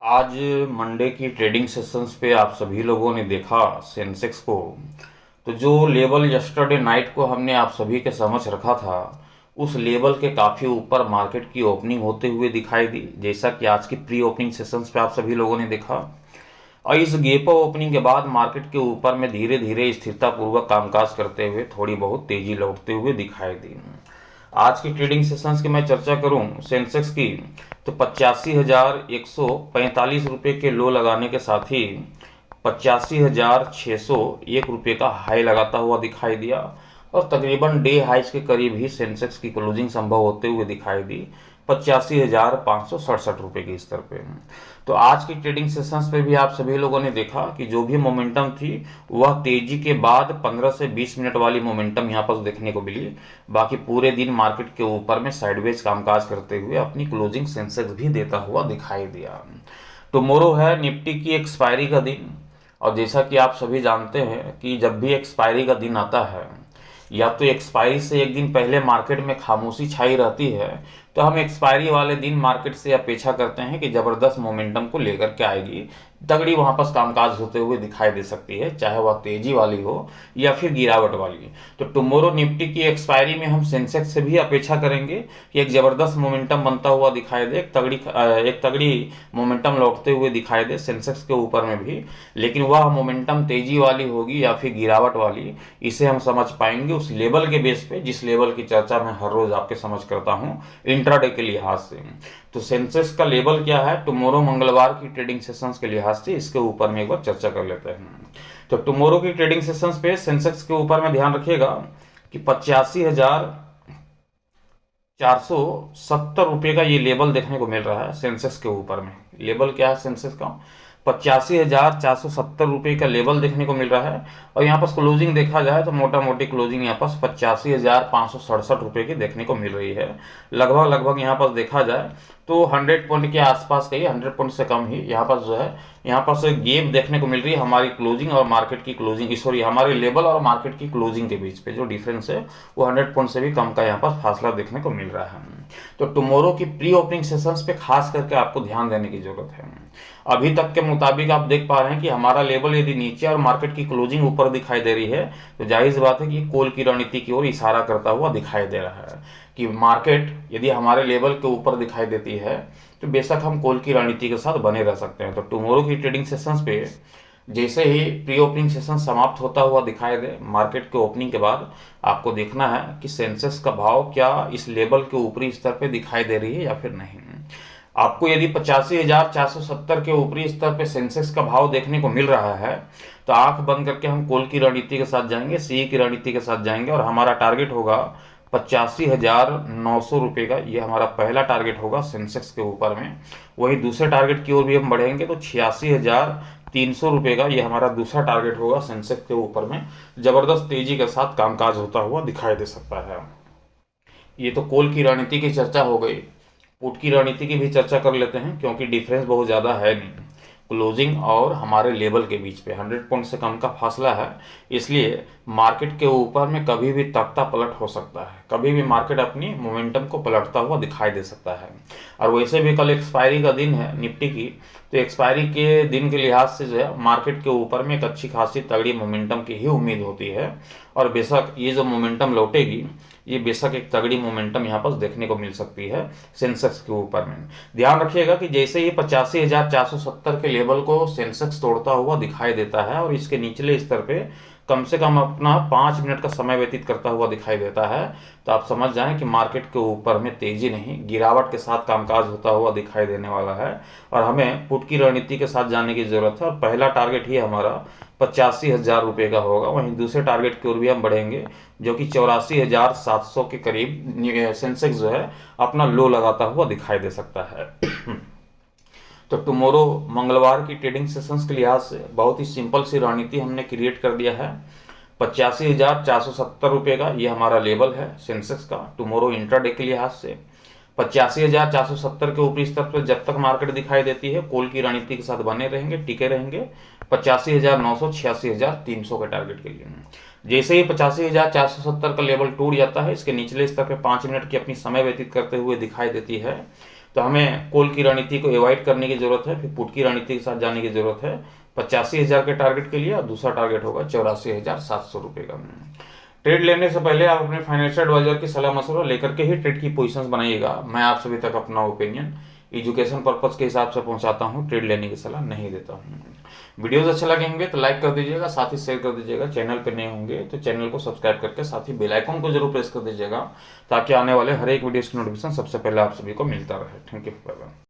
आज मंडे की trading sessions पे आप सभी लोगों ने देखा सेंसेक्स को। तो जो लेवल यस्टरडे नाइट को हमने आप सभी के समझ रखा था, उस लेवल के काफ़ी ऊपर मार्केट की ओपनिंग होते हुए दिखाई दी, जैसा कि आज की प्री ओपनिंग सेशंस पे आप सभी लोगों ने देखा। और इस गेप ओपनिंग के बाद मार्केट के ऊपर में धीरे धीरे स्थिरतापूर्वक कामकाज करते हुए थोड़ी बहुत तेजी लौटते हुए दिखाई दी। आज की ट्रेडिंग सेशंस की मैं चर्चा करूं सेंसेक्स की, तो 85,145 रुपये के लो लगाने के साथ ही 85,601 रुपये का हाई लगाता हुआ दिखाई दिया और तकरीबन डे हाइज के करीब ही सेंसेक्स की क्लोजिंग संभव होते हुए दिखाई दी 85,567 रुपये के स्तर पे। तो आज की ट्रेडिंग सेशंस पे भी आप सभी लोगों ने देखा कि जो भी मोमेंटम थी वह तेजी के बाद 15 से 20 मिनट वाली मोमेंटम यहाँ पर देखने को मिली। बाकी पूरे दिन मार्केट के ऊपर में साइडवेज कामकाज करते हुए अपनी क्लोजिंग सेंसेक्स भी देता हुआ दिखाई दिया। टुमारो है निफ्टी की एक्सपायरी का दिन, और जैसा कि आप सभी जानते हैं कि जब भी एक्सपायरी का दिन आता है, या तो एक्सपायरी से एक दिन पहले मार्केट में खामोशी छाई रहती है, तो हम एक्सपायरी वाले दिन मार्केट से अपेक्षा करते हैं कि ज़बरदस्त मोमेंटम को लेकर के आएगी, तगड़ी वहां पर कामकाज होते हुए दिखाई दे सकती है, चाहे वह तेजी वाली हो या फिर गिरावट वाली। तो टुमारो निफ्टी की एक्सपायरी में हम सेंसेक्स से भी अपेक्षा करेंगे कि एक ज़बरदस्त मोमेंटम बनता हुआ दिखाई दे, एक तगड़ी मोमेंटम लौटते हुए दिखाई दे सेंसेक्स के ऊपर में भी। लेकिन वह मोमेंटम तेजी वाली होगी या फिर गिरावट वाली, इसे हम समझ पाएंगे उस लेवल के बेस पे जिस लेवल की चर्चा मैं हर रोज आपके समझ करता हूँ इंट्राडे के लिहाज से। तो सेंसेक्स का लेवल क्या है टुमारो मंगलवार की ट्रेडिंग सेशंस के लिहाज से, इसके ऊपर में एक बार चर्चा कर लेते हैं। तो टुमारो की ट्रेडिंग सेशंस पे सेंसेक्स के ऊपर में ध्यान रखिएगा कि 85,470 रुपये का ये लेवल देखने को मिल रहा है सेंसेक्स के ऊपर में। लेवल क्या है सेंसेक्स का? 85,470 रुपये का लेवल देखने को मिल रहा है। और यहाँ पर क्लोजिंग देखा जाए तो मोटा मोटी क्लोजिंग यहाँ पर 85,567 रुपये की देखने को मिल रही है। लगभग लगभग यहाँ पर देखा जाए तो 100 पॉइंट के आसपास का ही, 100 पॉइंट से कम ही यहाँ पर जो है, यहाँ पर से गेप देखने को मिल रही है हमारी क्लोजिंग और मार्केट की क्लोजिंग, सॉरी हमारे लेवल और मार्केट की क्लोजिंग के बीच पे जो डिफरेंस है वो 100 पॉइंट से भी कम का यहाँ पर फासला देखने को मिल रहा है। तो टुमारो की प्री ओपनिंग सेशंस पे खास करके आपको ध्यान देने की जरूरत है। अभी तक के मुताबिक आप देख पा रहे हैं कि हमारा लेवल यदि नीचे और मार्केट की क्लोजिंग ऊपर दिखाई दे रही है, तो जाहिर सी बात है कि कॉल की रणनीति की ओर इशारा करता हुआ दिखाई दे रहा है कि मार्केट यदि हमारे लेवल के ऊपर दिखाई देती है तो बेशक हम कॉल की रणनीति के साथ बने रह सकते हैं। तो टुमारो की ट्रेडिंग सेशंस पे जैसे ही प्री ओपनिंग सेशन समाप्त होता हुआ दिखाई दे मार्केट के ओपनिंग के बाद, आपको देखना है कि सेंसेक्स का भाव क्या इस लेवल के ऊपरी स्तर पे दिखाई दे रही है या फिर नहीं। आपको यदि 85,470 के ऊपरी स्तर पे सेंसेक्स का भाव देखने को मिल रहा है, तो आंख बंद करके हम कॉल की रणनीति के साथ जाएंगे, सी की रणनीति के साथ जाएंगे, और हमारा टारगेट होगा 85,900 रुपये का। ये हमारा पहला टारगेट होगा सेंसेक्स के ऊपर में। वही दूसरे टारगेट की ओर भी हम बढ़ेंगे तो 86,300 रुपये का ये हमारा दूसरा टारगेट होगा सेंसेक्स के ऊपर में। जबरदस्त तेजी के साथ कामकाज होता हुआ दिखाई दे सकता है। ये तो कॉल की रणनीति की चर्चा हो गई। पुट की रणनीति की भी चर्चा कर लेते हैं, क्योंकि डिफरेंस बहुत ज़्यादा है नहीं क्लोजिंग और हमारे लेवल के बीच पे 100 पॉइंट से कम का फासला है, इसलिए मार्केट के ऊपर में कभी भी तख्ता पलट हो सकता है, कभी भी मार्केट अपनी मोमेंटम को पलटता हुआ दिखाई दे सकता है। और वैसे भी कल एक्सपायरी का दिन है निफ्टी की, तो एक्सपायरी के दिन के लिहाज से जो है मार्केट के ऊपर में एक अच्छी खासी तगड़ी मोमेंटम की ही उम्मीद होती है। और बेशक ये जो मोमेंटम लौटेगी, ये बेशक एक तगड़ी मोमेंटम यहाँ पर देखने को मिल सकती है सेंसेक्स के ऊपर में। ध्यान रखिएगा कि जैसे ही 85,470 के लेवल को सेंसेक्स तोड़ता हुआ दिखाई देता है और इसके निचले स्तर पे कम से कम अपना 5 मिनट का समय व्यतीत करता हुआ दिखाई देता है, तो आप समझ जाएं कि मार्केट के ऊपर में तेजी नहीं गिरावट के साथ कामकाज होता हुआ दिखाई देने वाला है। और हमें पुट की रणनीति के साथ जाने की जरूरत है, और पहला टारगेट ही हमारा 85,000 रुपये का होगा। वहीं दूसरे टारगेट की ओर भी हम बढ़ेंगे, जो कि 84,700 के करीब सेंसेक्स जो है अपना लो लगाता हुआ दिखाई दे सकता है। तो टुमारो मंगलवार की ट्रेडिंग सेशंस के लिहाज से बहुत ही सिंपल सी रणनीति हमने क्रिएट कर दिया है। 85,470 रुपये का ये हमारा लेवल है सेंसेक्स का टुमारो इंट्राडे के लिहाज से। 85,470 के ऊपरी स्तर पर जब तक मार्केट दिखाई देती है कॉल की रणनीति के साथ बने रहेंगे, टिके रहेंगे 85,900 86,300 के टारगेट के लिए। जैसे ही 85,470 का लेवल टूट जाता है, इसके निचले स्तर पे 5 मिनट की अपनी समय व्यतीत करते हुए दिखाई देती है तो हमें कॉल की रणनीति को एवॉइड करने की जरूरत है, फिर पुट की रणनीति के साथ जाने की जरूरत है 85,000 के टारगेट के लिए, और दूसरा टारगेट होगा 84,700 रुपये का। ट्रेड लेने से पहले आप अपने फाइनेंशियल एडवाइजर की सलाह मशवरा लेकर के ही ट्रेड की पोजीशंस बनाइएगा। मैं आप सभी तक अपना ओपिनियन एजुकेशन पर्पज के हिसाब से पहुंचाता हूं, ट्रेड लेने की सलाह नहीं देता हूं। वीडियोस अच्छे लगे होंगे तो लाइक कर दीजिएगा, साथ ही शेयर कर दीजिएगा। चैनल पे नए होंगे तो चैनल को सब्सक्राइब करके साथ ही बेल आइकन को जरूर प्रेस कर दीजिएगा, ताकि आने वाले हर एक वीडियोस की नोटिफिकेशन सबसे पहले आप सभी को मिलता रहे। Thank you, bye bye.